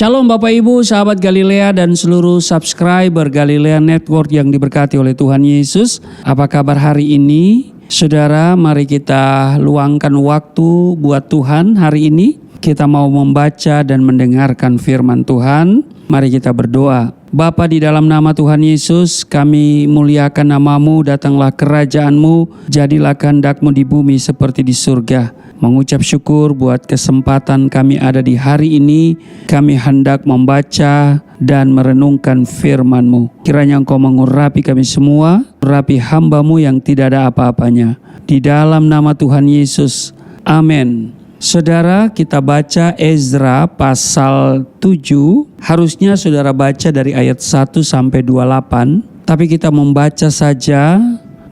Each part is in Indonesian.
Shalom Bapak Ibu, sahabat Galilea dan seluruh subscriber Galilea Network yang diberkati oleh Tuhan Yesus. Apa kabar hari ini? Saudara, mari kita luangkan waktu buat Tuhan hari ini. Kita mau membaca dan mendengarkan firman Tuhan. Mari kita berdoa. Bapa, di dalam nama Tuhan Yesus, kami muliakan nama-Mu, datanglah kerajaan-Mu, jadilah kehendak-Mu di bumi seperti di surga. Mengucap syukur buat kesempatan kami ada di hari ini. Kami hendak membaca dan merenungkan firman-Mu. Kiranya Engkau mengurapi kami semua, urapi hamba-Mu yang tidak ada apa-apanya. Di dalam nama Tuhan Yesus, amin. Saudara, kita baca Ezra pasal 7. Harusnya saudara baca dari ayat 1 sampai 28. Tapi kita membaca saja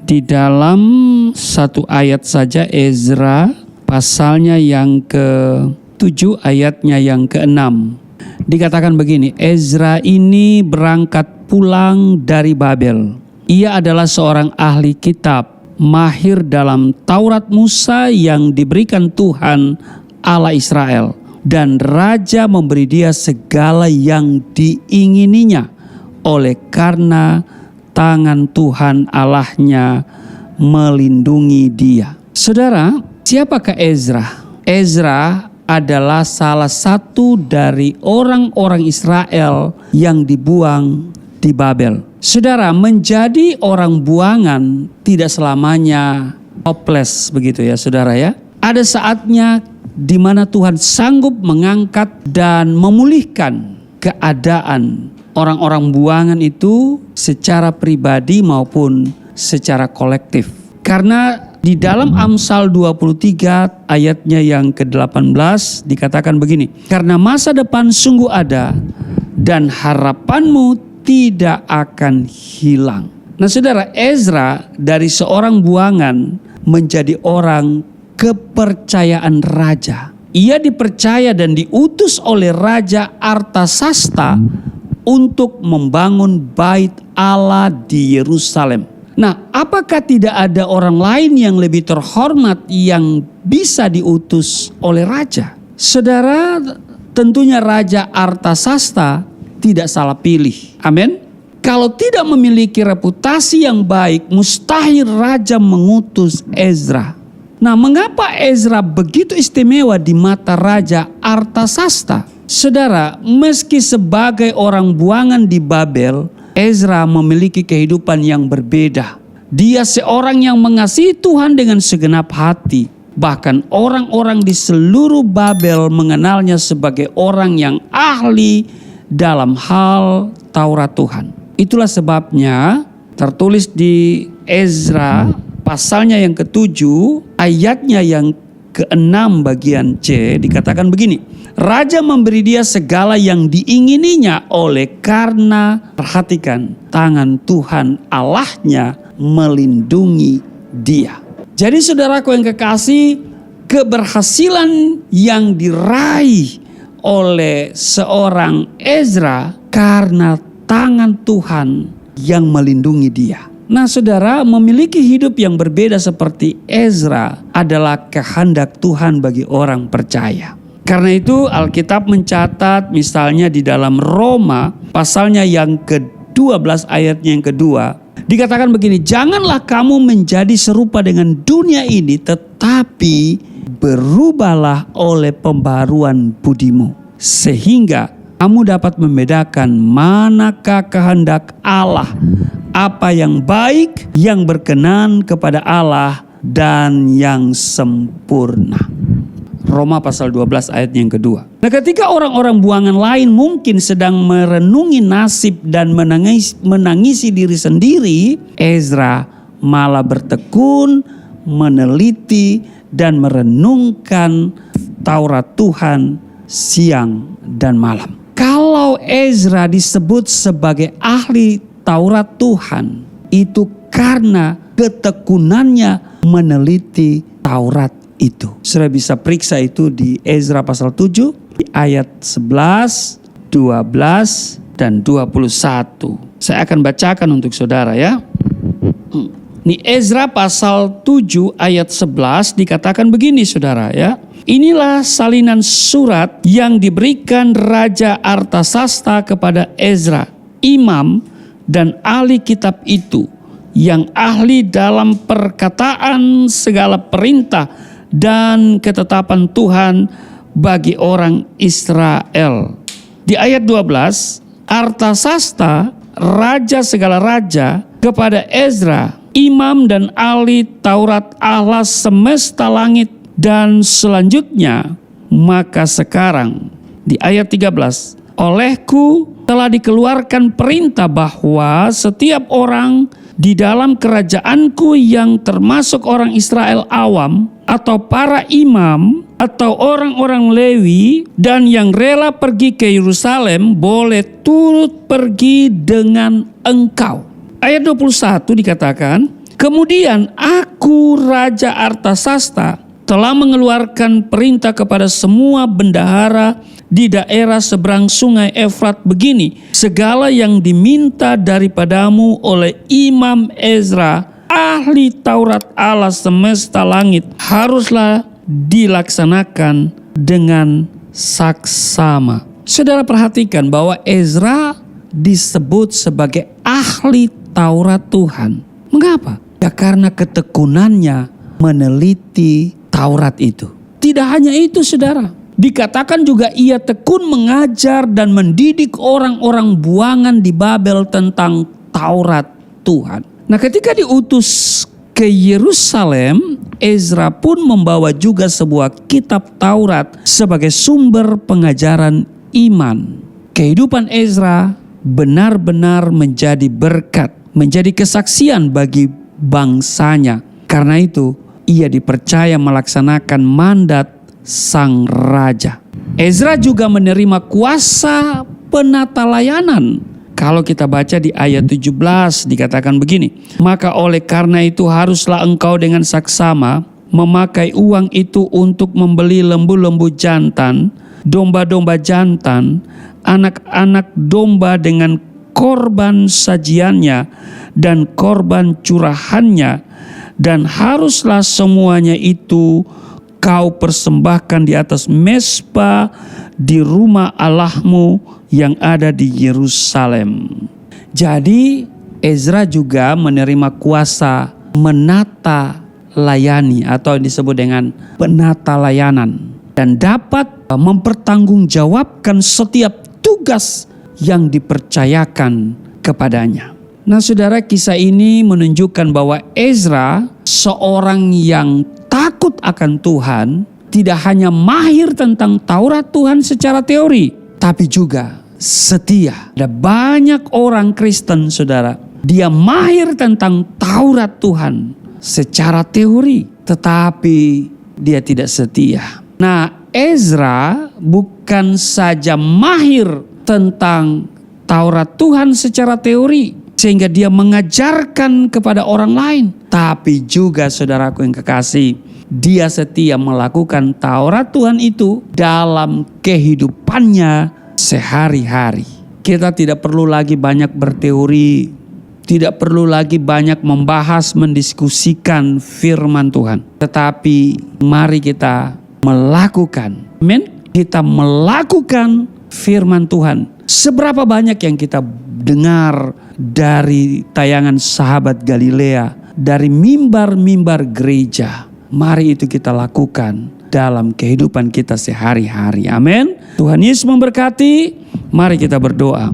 di dalam satu ayat saja, Ezra pasalnya yang ke-7 ayatnya yang ke-6. Dikatakan begini, Ezra ini berangkat pulang dari Babel. Ia adalah seorang ahli kitab, mahir dalam Taurat Musa yang diberikan Tuhan Allah Israel. Dan raja memberi dia segala yang diingininya oleh karena tangan Tuhan Allahnya melindungi dia. Saudara, siapakah Ezra? Ezra adalah salah satu dari orang-orang Israel yang dibuang di Babel. Saudara, menjadi orang buangan tidak selamanya hopeless begitu ya saudara ya. Ada saatnya di mana Tuhan sanggup mengangkat dan memulihkan keadaan orang-orang buangan itu secara pribadi maupun secara kolektif. Karena di dalam Amsal 23 ayatnya yang ke-18 dikatakan begini. Karena masa depan sungguh ada dan harapanmu tidak akan hilang. Nah saudara, Ezra dari seorang buangan menjadi orang kepercayaan raja. Ia dipercaya dan diutus oleh Raja Artasasta untuk membangun bait Allah di Yerusalem. Nah, apakah tidak ada orang lain yang lebih terhormat yang bisa diutus oleh raja? Saudara, tentunya Raja Artasasta tidak salah pilih. Amin. Kalau tidak memiliki reputasi yang baik, mustahil raja mengutus Ezra. Nah, mengapa Ezra begitu istimewa di mata Raja Artasasta? Saudara, meski sebagai orang buangan di Babel, Ezra memiliki kehidupan yang berbeda. Dia seorang yang mengasihi Tuhan dengan segenap hati. Bahkan orang-orang di seluruh Babel mengenalnya sebagai orang yang ahli dalam hal Taurat Tuhan. Itulah sebabnya tertulis di Ezra pasalnya yang ke-7 ayatnya yang ke-6 bagian C dikatakan begini. Raja memberi dia segala yang diingininya oleh karena, perhatikan, tangan Tuhan Allahnya melindungi dia. Jadi saudaraku yang kekasih, keberhasilan yang diraih oleh seorang Ezra karena tangan Tuhan yang melindungi dia. Nah saudara, memiliki hidup yang berbeda seperti Ezra adalah kehendak Tuhan bagi orang percaya. Karena itu Alkitab mencatat misalnya di dalam Roma pasalnya yang ke-12 ayatnya yang kedua. Dikatakan begini, janganlah kamu menjadi serupa dengan dunia ini, tetapi berubahlah oleh pembaruan budimu. Sehingga kamu dapat membedakan manakah kehendak Allah, apa yang baik, yang berkenan kepada Allah, dan yang sempurna. Roma pasal 12 ayat yang kedua. Nah ketika orang-orang buangan lain mungkin sedang merenungi nasib dan menangisi diri sendiri, Ezra malah bertekun, meneliti, dan merenungkan Taurat Tuhan siang dan malam. Kalau Ezra disebut sebagai ahli Taurat Tuhan, itu karena ketekunannya meneliti Taurat itu. Saudara bisa periksa itu di Ezra pasal 7, di ayat 11, 12, dan 21. Saya akan bacakan untuk saudara ya. Ini Ezra pasal 7 ayat 11 dikatakan begini saudara ya. Inilah salinan surat yang diberikan Raja Artasasta kepada Ezra, imam dan ahli kitab itu, yang ahli dalam perkataan segala perintah dan ketetapan Tuhan bagi orang Israel. Di ayat 12, Artasasta, raja segala raja, kepada Ezra, imam dan ahli Taurat Allah semesta langit. Dan selanjutnya, maka sekarang di ayat 13, olehku telah dikeluarkan perintah bahwa setiap orang di dalam kerajaanku yang termasuk orang Israel awam atau para imam atau orang-orang Lewi dan yang rela pergi ke Yerusalem boleh turut pergi dengan engkau. Ayat 21 dikatakan, kemudian aku Raja Artasasta telah mengeluarkan perintah kepada semua bendahara di daerah seberang sungai Efrat begini, segala yang diminta daripadamu oleh Imam Ezra, ahli Taurat Allah semesta langit, haruslah dilaksanakan dengan saksama. Saudara perhatikan bahwa Ezra disebut sebagai ahli Taurat Tuhan. Mengapa? Ya karena ketekunannya meneliti Taurat itu. Tidak hanya itu saudara. Dikatakan juga ia tekun mengajar dan mendidik orang-orang buangan di Babel tentang Taurat Tuhan. Nah ketika diutus ke Yerusalem, Ezra pun membawa juga sebuah kitab Taurat sebagai sumber pengajaran iman. Kehidupan Ezra benar-benar menjadi berkat, menjadi kesaksian bagi bangsanya. Karena itu ia dipercaya melaksanakan mandat sang raja. Ezra juga menerima kuasa penata layanan. Kalau kita baca di ayat 17 dikatakan begini, maka oleh karena itu haruslah engkau dengan saksama memakai uang itu untuk membeli lembu-lembu jantan, domba-domba jantan, anak-anak domba dengan korban sajiannya dan korban curahannya. Dan haruslah semuanya itu kau persembahkan di atas mezbah di rumah Allahmu yang ada di Yerusalem. Jadi Ezra juga menerima kuasa menata layani atau disebut dengan penata layanan. Dan dapat mempertanggungjawabkan setiap tugas yang dipercayakan kepadanya. Nah saudara, kisah ini menunjukkan bahwa Ezra seorang yang takut akan Tuhan, tidak hanya mahir tentang Taurat Tuhan secara teori, tapi juga setia. Ada banyak orang Kristen saudara, dia mahir tentang Taurat Tuhan secara teori, tetapi dia tidak setia. Nah Ezra bukan saja mahir tentang Taurat Tuhan secara teori, sehingga dia mengajarkan kepada orang lain. Tapi juga saudaraku yang kekasih, dia setia melakukan Taurat Tuhan itu dalam kehidupannya sehari-hari. Kita tidak perlu lagi banyak berteori, tidak perlu lagi banyak membahas, mendiskusikan firman Tuhan. Tetapi mari kita melakukan. Amin. Kita melakukan firman Tuhan. Seberapa banyak yang kita dengar dari tayangan sahabat Galilea, dari mimbar-mimbar gereja. Mari itu kita lakukan dalam kehidupan kita sehari-hari. Amin. Tuhan Yesus memberkati. Mari kita berdoa.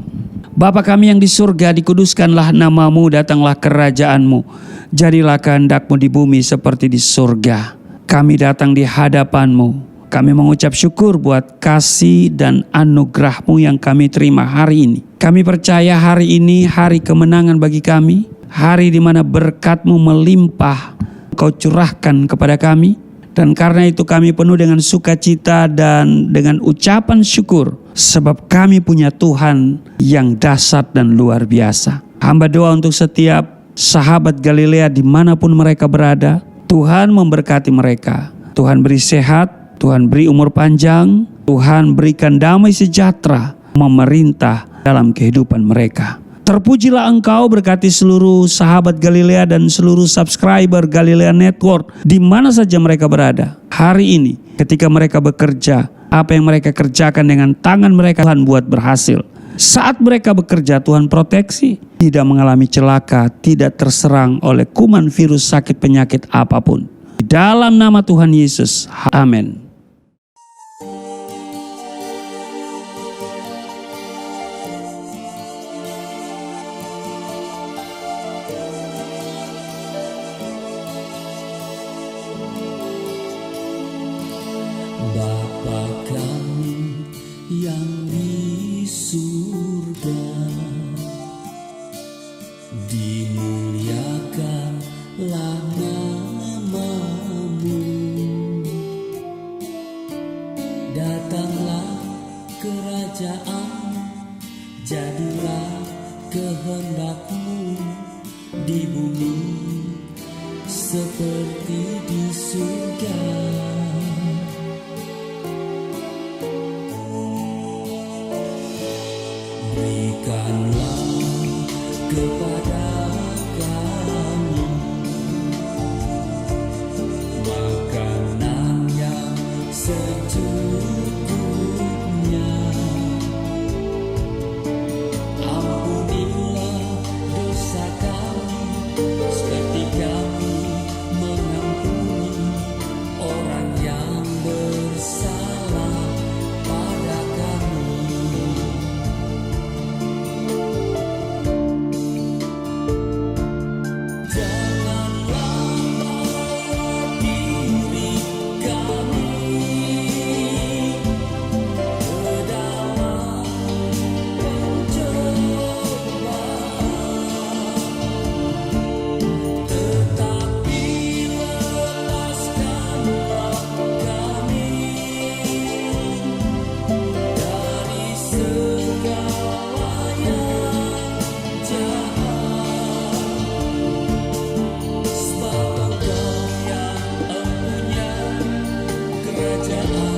Bapa kami yang di surga, dikuduskanlah namamu, datanglah kerajaanmu. Jadilah kehendak-Mu di bumi seperti di surga. Kami datang di hadapan-Mu. Kami mengucap syukur buat kasih dan anugerah-Mu yang kami terima hari ini. Kami percaya hari ini hari kemenangan bagi kami. Hari di mana berkat-Mu melimpah, Kau curahkan kepada kami. Dan karena itu kami penuh dengan sukacita dan dengan ucapan syukur. Sebab kami punya Tuhan yang dahsyat dan luar biasa. Hamba doa untuk setiap sahabat Galilea dimanapun mereka berada. Tuhan memberkati mereka. Tuhan beri sehat. Tuhan beri umur panjang, Tuhan berikan damai sejahtera memerintah dalam kehidupan mereka. Terpujilah Engkau, berkati seluruh sahabat Galilea dan seluruh subscriber Galilea Network di mana saja mereka berada. Hari ini ketika mereka bekerja, apa yang mereka kerjakan dengan tangan mereka Tuhan buat berhasil. Saat mereka bekerja Tuhan proteksi, tidak mengalami celaka, tidak terserang oleh kuman, virus, sakit, penyakit apapun. Di dalam nama Tuhan Yesus, amin. Bapa kami yang di surga, dimuliakanlah nama-Mu. Datanglah kerajaan, jadilah kehendak-Mu di bumi seperti di surga. Berikanlah kepada kami makanan yang secukupnya. Ampunilah dosa kami seperti kami mengampuni orang yang bersalah pada kami. Kerajaan